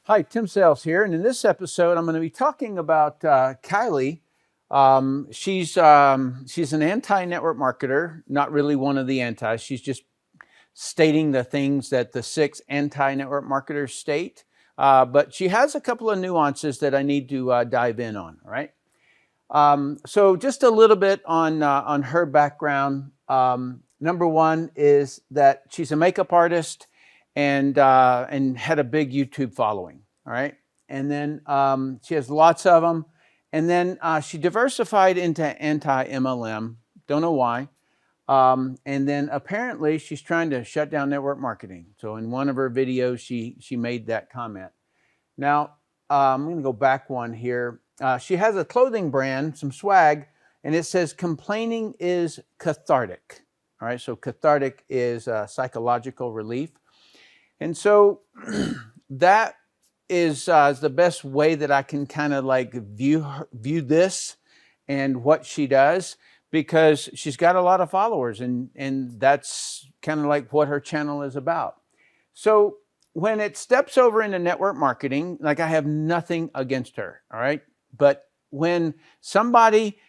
Hi, Tim Sales here, and in this episode, I'm going to be talking about Kylie. She's an anti-network marketer, not really one of the anti. She's just stating the things that the 6 anti-network marketers state, but she has a couple of nuances that I need to dive in on. All right. So just a little bit on her background. Number one is that she's a makeup artist and had a big YouTube following. All right, and then she has lots of them, and then she diversified into anti-MLM. Don't know why. And then apparently she's trying to shut down network marketing. So in one of her videos, she made that comment. Now I'm going to go back one here. She has a clothing brand, some swag, and it says complaining is cathartic. All right, so cathartic is psychological relief. And so that is the best way that I can kind of like view this and what she does, because she's got a lot of followers, and that's kind of like what her channel is about. So when it steps over into network marketing, like, I have nothing against her, all right? But when somebody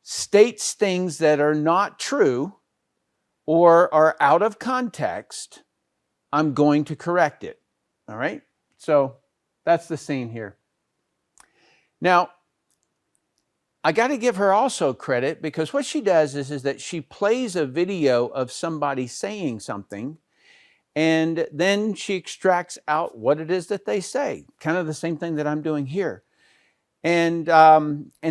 states things that are not true or are out of context, I'm going to correct it, all right? So that's the scene here. Now, I got to give her also credit, because what she does is that she plays a video of somebody saying something, and then she extracts out what it is that they say, kind of the same thing that I'm doing here. And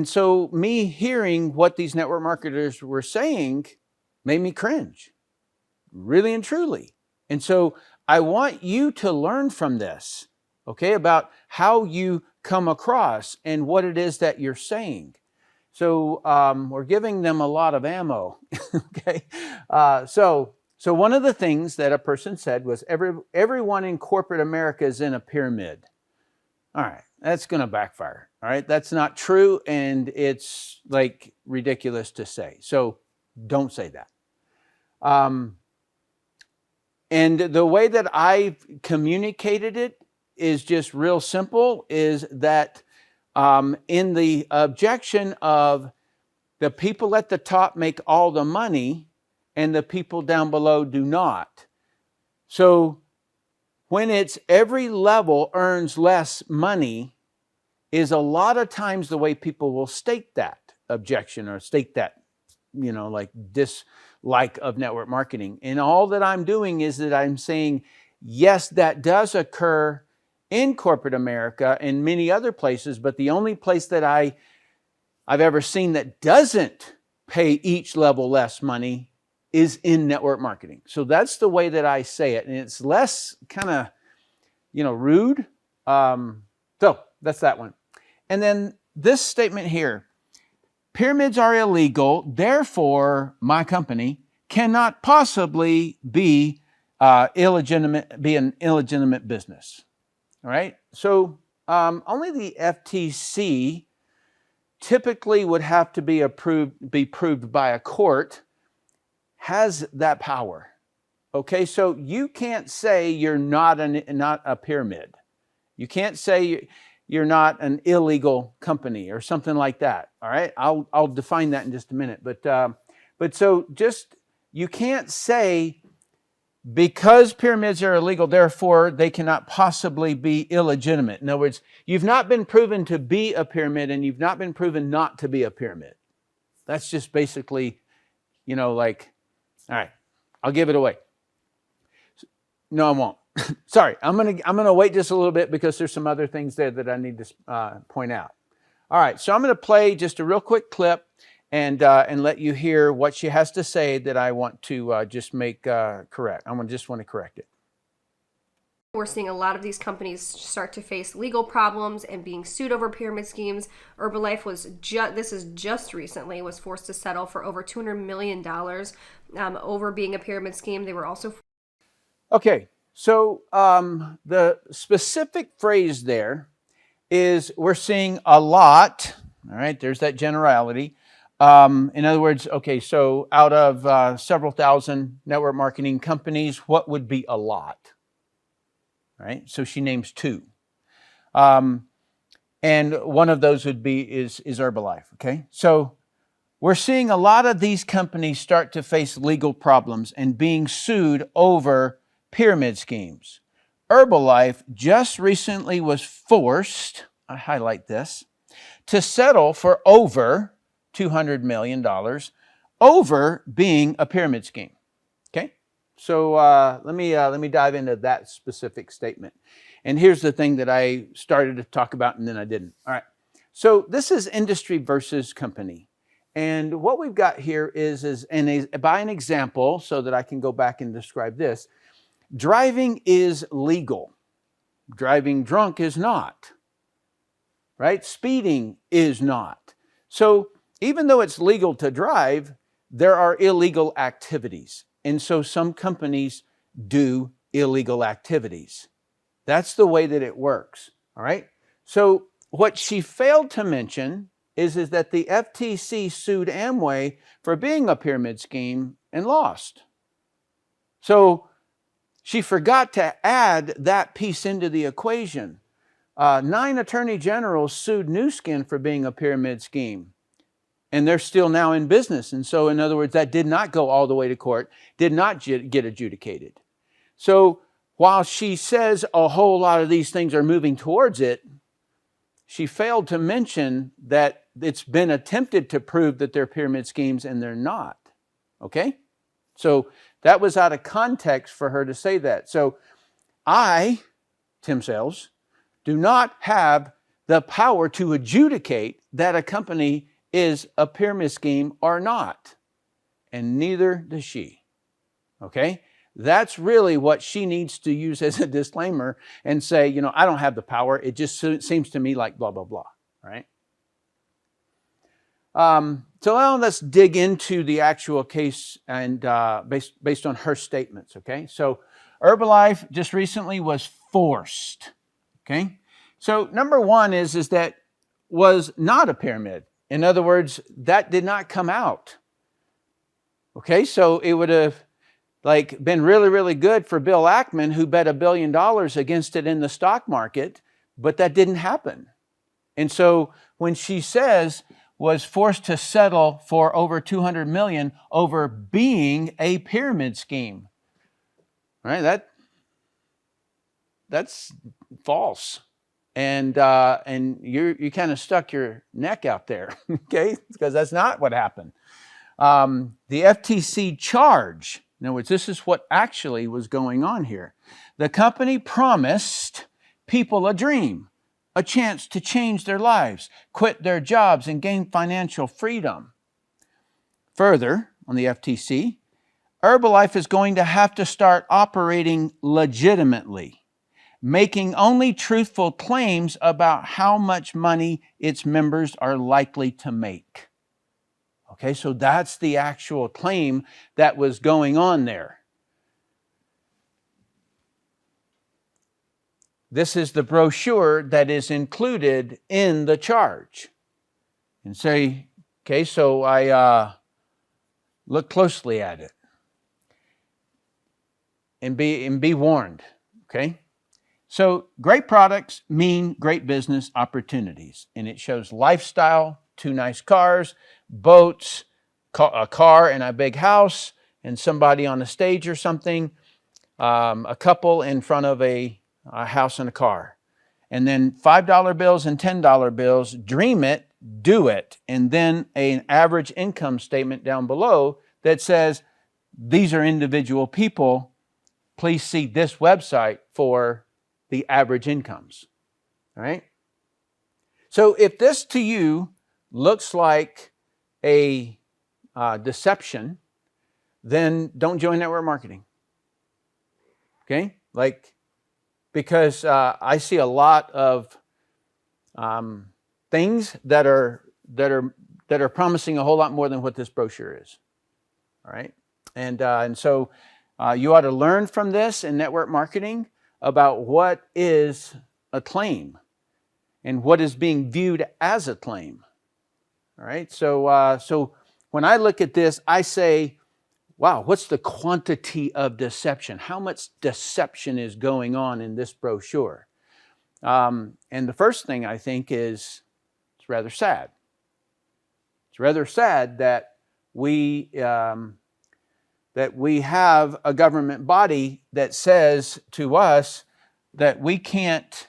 so me hearing what these network marketers were saying made me cringe, really and truly. And so I want you to learn from this, okay, about how you come across and what it is that you're saying. So we're giving them a lot of ammo, okay? So one of the things that a person said was everyone in corporate America is in a pyramid. All right, that's going to backfire. All right, that's not true, and it's like ridiculous to say. So don't say that. And the way that I've communicated it is just real simple, is that in the objection of the people at the top make all the money and the people down below do not. So when it's every level earns less money is a lot of times the way people will state that objection or state that, like dislike of network marketing. And all that I'm doing is that I'm saying, yes, that does occur in corporate America and many other places, but the only place that I've ever seen that doesn't pay each level less money is in network marketing. So that's the way that I say it, and it's less kind of, rude. So that's that one. And then this statement here: pyramids are illegal, therefore my company cannot possibly be an illegitimate business. All right. So only the FTC typically would have to be proved by a court, has that power. Okay. So you can't say you're not a pyramid. You can't say you're not an illegal company or something like that. All right. I'll define that in just a minute. But so just, you can't say, because pyramids are illegal, therefore they cannot possibly be illegitimate. In other words, you've not been proven to be a pyramid, and you've not been proven not to be a pyramid. That's just basically, like, all right, I'll give it away. No, I won't. Sorry, I'm gonna wait just a little bit, because there's some other things there that I need to point out. All right, so I'm going to play just a real quick clip and let you hear what she has to say that I want to just make correct. Just want to correct it. We're seeing a lot of these companies start to face legal problems and being sued over pyramid schemes. Herbalife was just recently was forced to settle for over $200 million over being a pyramid scheme. They were also... Okay, so the specific phrase there is, we're seeing a lot. All right, there's that generality. In other words, okay, so out of several thousand network marketing companies, what would be a lot? Right? So she names 2. And one of those would be is Herbalife. Okay, so we're seeing a lot of these companies start to face legal problems and being sued over pyramid schemes. Herbalife just recently was forced, I highlight this, to settle for over $200 million over being a pyramid scheme. Okay, so let me dive into that specific statement. And here's the thing that I started to talk about and then I didn't. All right, so this is industry versus company. And what we've got here is by an example, so that I can go back and describe this. Driving is legal. Driving drunk is not. Right? Speeding is not. So even though it's legal to drive, there are illegal activities. And so some companies do illegal activities. That's the way that it works. All right? So what she failed to mention is that the FTC sued Amway for being a pyramid scheme and lost. So she forgot to add that piece into the equation. 9 attorney generals sued Nu Skin for being a pyramid scheme, and they're still now in business. And so, in other words, that did not go all the way to court, did not get adjudicated. So while she says a whole lot of these things are moving towards it, she failed to mention that it's been attempted to prove that they're pyramid schemes and they're not. Okay? So that was out of context for her to say that. So I, Tim Sales, do not have the power to adjudicate that a company is a pyramid scheme or not. And neither does she. Okay? That's really what she needs to use as a disclaimer and say, I don't have the power. It just seems to me like blah, blah, blah. Right? So now let's dig into the actual case and based on her statements. Okay? So Herbalife just recently was forced. Okay? So number one is that was not a pyramid. In other words, that did not come out. Okay? So it would have been really, really good for Bill Ackman, who bet $1 billion against it in the stock market, but that didn't happen. And so when she says was forced to settle for over $200 million over being a pyramid scheme, right? That's false. And you kind of stuck your neck out there, okay? Because that's not what happened. The FTC charge, in other words, this is what actually was going on here. The company promised people a dream, a chance to change their lives, quit their jobs, and gain financial freedom. Further, on the FTC, Herbalife is going to have to start operating legitimately, making only truthful claims about how much money its members are likely to make. Okay, so that's the actual claim that was going on there. This is the brochure that is included in the charge. And say, okay, so I look closely at it. And be warned, okay? So great products mean great business opportunities. And it shows lifestyle, 2 nice cars, boats, a car and a big house, and somebody on a stage or something, a couple in front of a house and a car. And then $5 bills and $10 bills, dream it, do it. And then an average income statement down below that says, these are individual people. Please see this website for the average incomes. All right? So if this to you looks like a deception, then don't join network marketing. Okay? Because I see a lot of things that are promising a whole lot more than what this brochure is. All right? And so you ought to learn from this in network marketing about what is a claim and what is being viewed as a claim. All right? So when I look at this, I say, wow, what's the quantity of deception? How much deception is going on in this brochure? And the first thing I think is it's rather sad. It's rather sad that we have a government body that says to us that we can't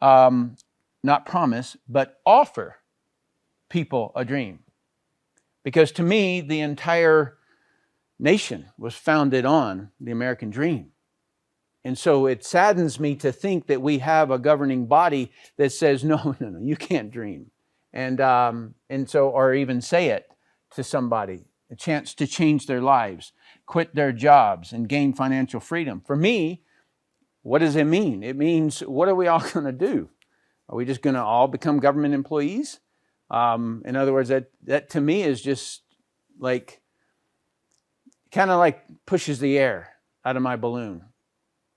not promise, but offer people a dream. Because to me, the entire nation was founded on the American dream. And so it saddens me to think that we have a governing body that says, no, you can't dream. And so, or even say it to somebody, a chance to change their lives, quit their jobs, and gain financial freedom. For me, what does it mean? It means, what are we all going to do? Are we just going to all become government employees? In other words, that to me is just like, kind of like pushes the air out of my balloon,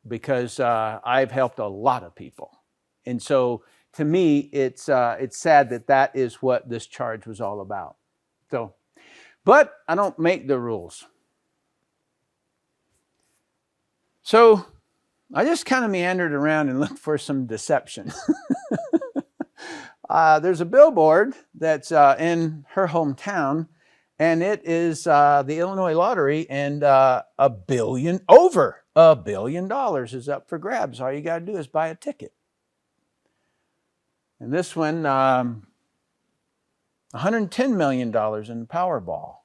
because I've helped a lot of people. And so to me, it's sad that that is what this charge was all about. So, but I don't make the rules. So I just kind of meandered around and looked for some deception. There's a billboard that's in her hometown, and it is the Illinois lottery, and over $1 billion is up for grabs. All you got to do is buy a ticket. And this one, $110 million in the Powerball.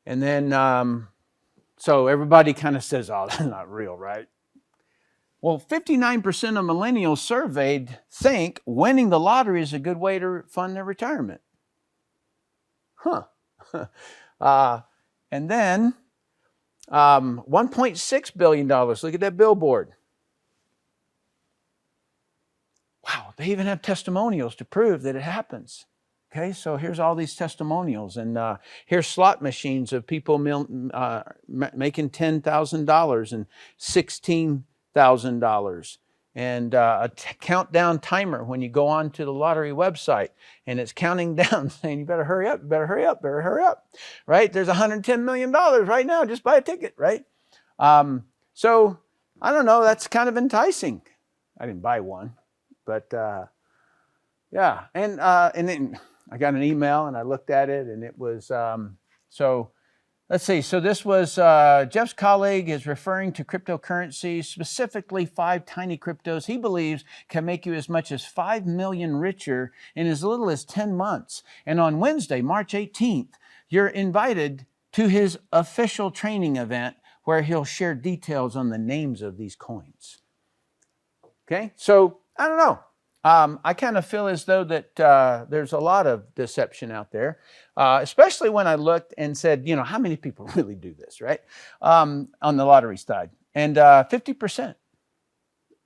And then, so everybody kind of says, oh, that's not real, right? Well, 59% of millennials surveyed think winning the lottery is a good way to fund their retirement. And then $1.6 billion. Look at that billboard. Wow, they even have testimonials to prove that it happens. Okay, so here's all these testimonials, and here's slot machines of people making $10,000 and $16,000, and a countdown timer when you go on to the lottery website, and it's counting down saying, you better hurry up, right? There's $110 million right now, just buy a ticket, right? So I don't know, that's kind of enticing. I didn't buy one, but yeah, and then I got an email and I looked at it, and it was, so let's see. So this was Jeff's colleague is referring to cryptocurrencies, specifically 5 tiny cryptos he believes can make you as much as 5 million richer in as little as 10 months. And on Wednesday, March 18th, you're invited to his official training event where he'll share details on the names of these coins. Okay, so I don't know. I kind of feel as though that there's a lot of deception out there, especially when I looked and said, how many people really do this, right? On the lottery side. And 50%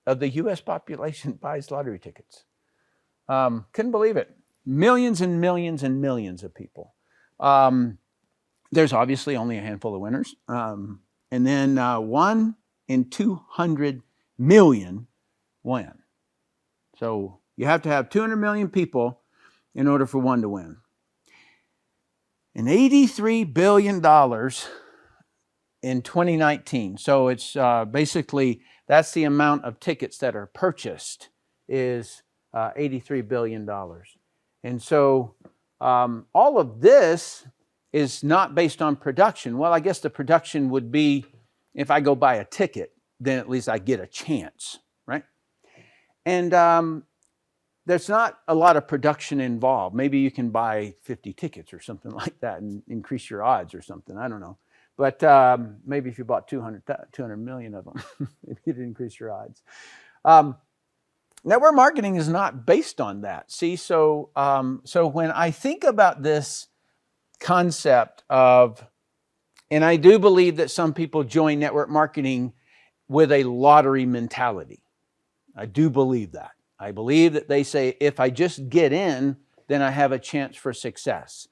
of the U.S. population buys lottery tickets. Couldn't believe it. Millions and millions and millions of people. There's obviously only a handful of winners. And then 1 in 200 million win. So you have to have 200 million people in order for one to win. And $83 billion in 2019. So it's basically, that's the amount of tickets that are purchased, is $83 billion. And so all of this is not based on production. Well, I guess the production would be, if I go buy a ticket, then at least I get a chance, right? And there's not a lot of production involved. Maybe you can buy 50 tickets or something like that and increase your odds or something. I don't know. But maybe if you bought 200 million of them, maybe you'd increase your odds. Network marketing is not based on that. See, so when I think about this concept of, and I do believe that some people join network marketing with a lottery mentality. I do believe that. I believe that they say, if I just get in, then I have a chance for success.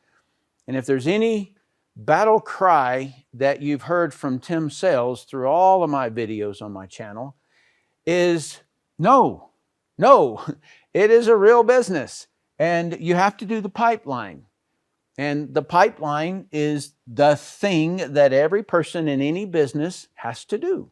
And if there's any battle cry that you've heard from Tim Sales through all of my videos on my channel, is no, it is a real business. And you have to do the pipeline. And the pipeline is the thing that every person in any business has to do.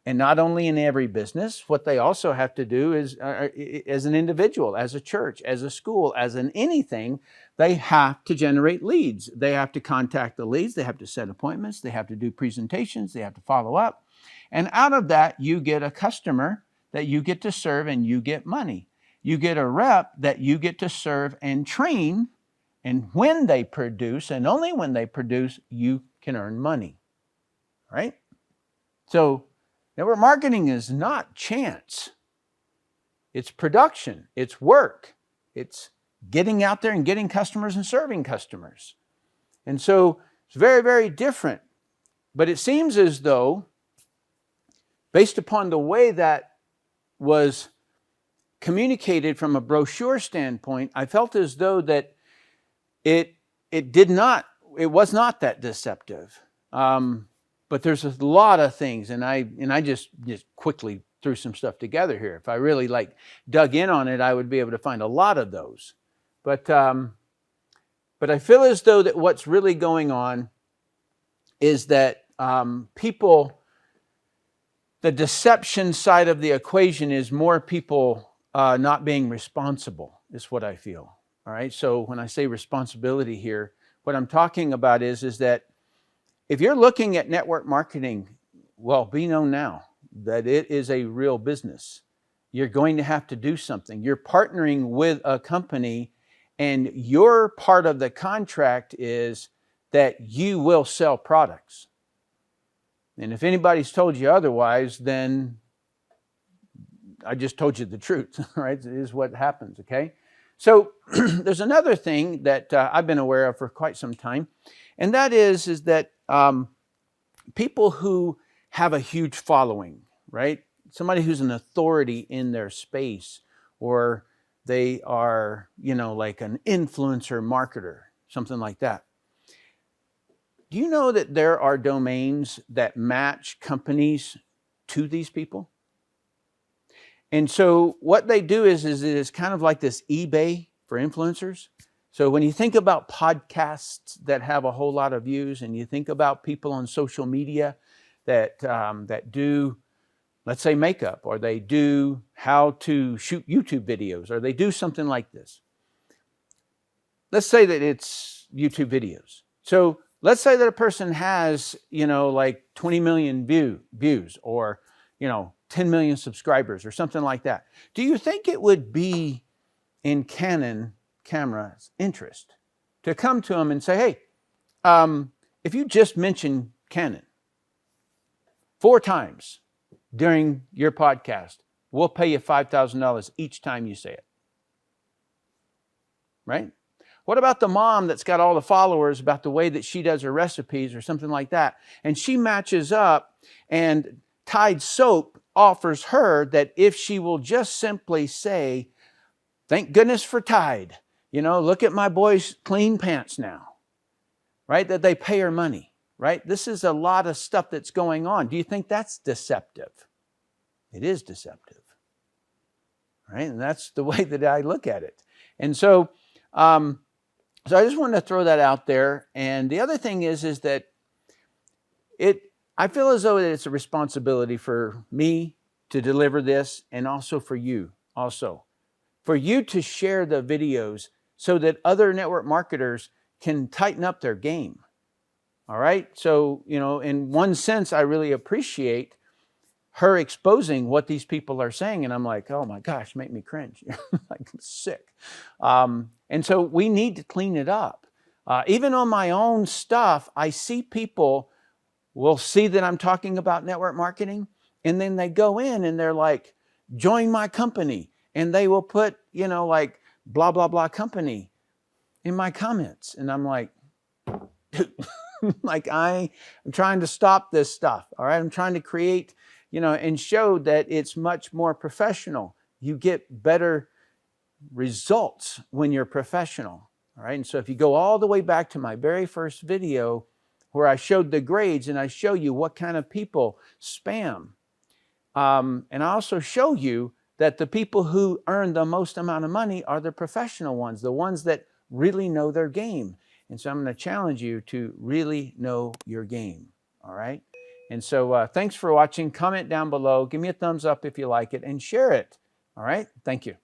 And not only in every business, what they also have to do is, as an individual, as a church, as a school, as in anything, they have to generate leads. They have to contact the leads. They have to set appointments. They have to do presentations. They have to follow up. And out of that, you get a customer that you get to serve and you get money. You get a rep that you get to serve and train. And when they produce, and only when they produce, you can earn money. Right? So network marketing is not chance. It's production. It's work. It's getting out there and getting customers and serving customers. And so it's very, very different. But it seems as though, based upon the way that was communicated from a brochure standpoint, I felt as though that it was not that deceptive. But there's a lot of things, and I just quickly threw some stuff together here. If I really dug in on it, I would be able to find a lot of those. But I feel as though that what's really going on is that people, the deception side of the equation is more people not being responsible, is what I feel. All right. So when I say responsibility here, what I'm talking about is that if you're looking at network marketing, well, be known now that it is a real business. You're going to have to do something. You're partnering with a company, and your part of the contract is that you will sell products. And if anybody's told you otherwise, then I just told you the truth, right? It is what happens, okay? So there's another thing that I've been aware of for quite some time, and that is that people who have a huge following, right? Somebody who's an authority in their space, or they are, like an influencer marketer, something like that. Do you know that there are domains that match companies to these people? And so what they do is it is kind of like this eBay for influencers. So when you think about podcasts that have a whole lot of views, and you think about people on social media that do, let's say, makeup, or they do how to shoot YouTube videos, or they do something like this. Let's say that it's YouTube videos. So let's say that a person has, 20 million views, or, 10 million subscribers, or something like that. Do you think it would be in Canon camera's interest to come to them and say, hey, if you just mention Canon 4 times during your podcast, we'll pay you $5,000 each time you say it. Right? What about the mom that's got all the followers about the way that she does her recipes, or something like that, and she matches up, and Tide Soap offers her that if she will just simply say, thank goodness for Tide, look at my boy's clean pants now, right? That they pay her money, right? This is a lot of stuff that's going on. Do you think that's deceptive? It is deceptive, right? And that's the way that I look at it. And so I just wanted to throw that out there. And the other thing is that I feel as though it's a responsibility for me to deliver this, and also for you, for you to share the videos so that other network marketers can tighten up their game. All right. So, in one sense, I really appreciate her exposing what these people are saying. And I'm like, oh my gosh, make me cringe. Like, I'm sick. And so we need to clean it up. Even on my own stuff, I see people will see that I'm talking about network marketing, and then they go in and they're like, join my company. And they will put, like blah, blah, blah company in my comments. And I'm like, dude, like I'm trying to stop this stuff. All right. I'm trying to create, and show that it's much more professional. You get better results when you're professional. All right. And so if you go all the way back to my very first video where I showed the grades, and I show you what kind of people spam. And I also show you that the people who earn the most amount of money are the professional ones, the ones that really know their game. And so I'm going to challenge you to really know your game. All right. And so thanks for watching. Comment down below. Give me a thumbs up if you like it and share it. All right. Thank you.